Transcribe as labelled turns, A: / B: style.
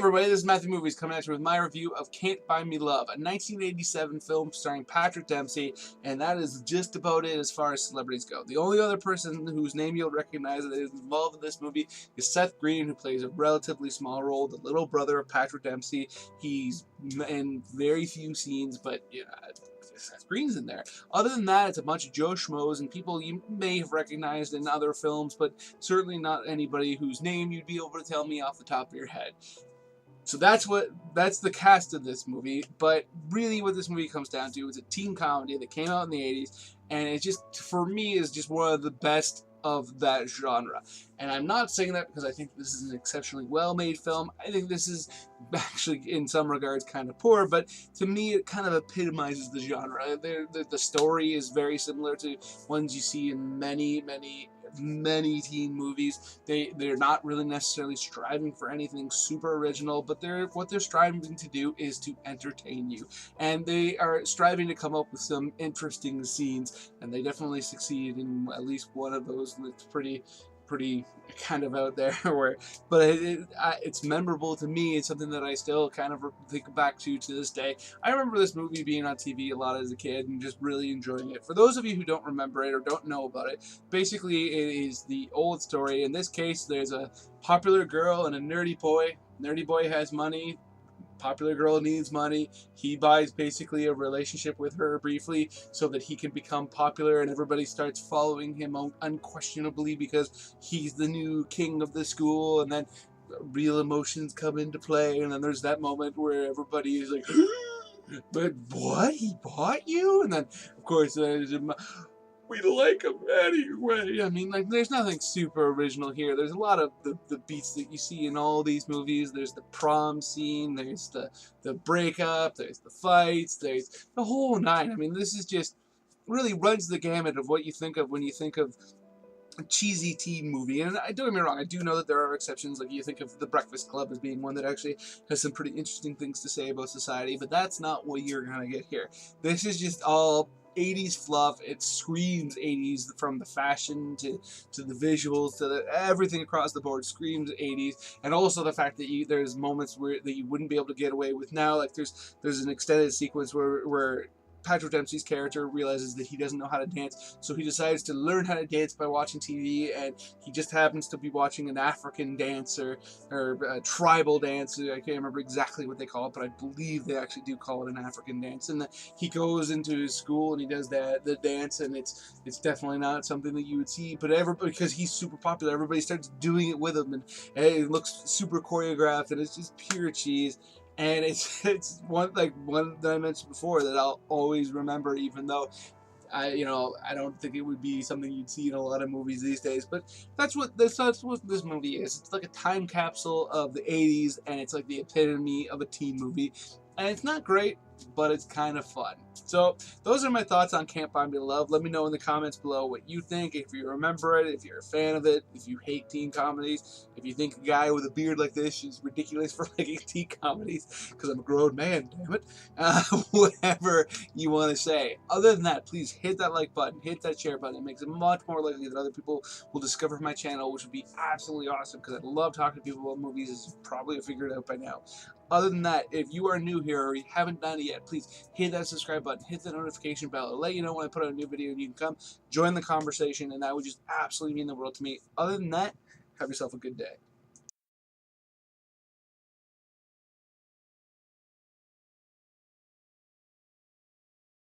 A: everybody, this is Matthew Movies coming at you with my review of Can't Buy Me Love, a 1987 film starring Patrick Dempsey, and that is just about it as far as celebrities go. The only other person whose name you'll recognize that is involved in this movie is Seth Green, who plays a relatively small role, the little brother of Patrick Dempsey. He's in very few scenes, but yeah, Seth Green's in there. Other than that, it's a bunch of Joe Schmoes and people you may have recognized in other films, but certainly not anybody whose name you'd be able to tell me off the top of your head. So that's the cast of this movie, but really what this movie comes down to is a teen comedy that came out in the 80s, and it just, for me, is just one of the best of that genre. And I'm not saying that because I think this is an exceptionally well-made film. I think this is actually, in some regards, kind of poor, but to me, it kind of epitomizes the genre. The story is very similar to ones you see in many teen movies. They're not really necessarily striving for anything super original, but what they're striving to do is to entertain you, and they are striving to come up with some interesting scenes, and they definitely succeed in at least one of those. That's pretty kind of out there, but it's memorable to me. It's something that I still kind of think back to this day. I remember this movie being on TV a lot as a kid and just really enjoying it. For those of you who don't remember it or don't know about it, basically it is the old story. In this case, there's a popular girl and a nerdy boy. Nerdy boy has money. Popular girl needs money. He buys basically a relationship with her briefly so that he can become popular, and everybody starts following him unquestionably because he's the new king of the school. And then real emotions come into play, and then there's that moment where everybody is like, but what? He bought you? And then, of course, we like him anyway. I mean, like, there's nothing super original here. There's a lot of the beats that you see in all these movies. There's the prom scene, there's the breakup, there's the fights, there's the whole nine. I mean, this is just really runs the gamut of what you think of when you think of a cheesy teen movie. And don't get me wrong, I do know that there are exceptions. Like, you think of The Breakfast Club as being one that actually has some pretty interesting things to say about society, but that's not what you're gonna get here. This is just all 80s fluff. It screams 80s, from the fashion to the visuals to everything across the board screams 80s. And also the fact that there's moments that you wouldn't be able to get away with now. Like, there's an extended sequence where Patrick Dempsey's character realizes that he doesn't know how to dance, so he decides to learn how to dance by watching TV, and he just happens to be watching an African dance or a tribal dance. I can't remember exactly what they call it, but I believe they actually do call it an African dance. And he goes into his school and he does the dance, and it's definitely not something that you would see, but because he's super popular, everybody starts doing it with him, and it looks super choreographed, and it's just pure cheese. And it's one that I mentioned before that I'll always remember, even though I don't think it would be something you'd see in a lot of movies these days. But that's what this movie is. It's like a time capsule of the 80s, and it's like the epitome of a teen movie. And it's not great, but it's kind of fun. So those are my thoughts on Can't Buy Me Love. Let me know in the comments below what you think, if you remember it, if you're a fan of it, if you hate teen comedies, if you think a guy with a beard like this is ridiculous for liking teen comedies, because I'm a grown man, damn it. Whatever you want to say. Other than that, please hit that like button, hit that share button. It makes it much more likely that other people will discover my channel, which would be absolutely awesome, because I love talking to people about movies, as you probably have figured out by now. Other than that, if you are new here or you haven't done it yet, please hit that subscribe button, hit the notification bell. It'll let you know when I put out a new video, and you can come join the conversation, and that would just absolutely mean the world to me. Other than that, have yourself a good day.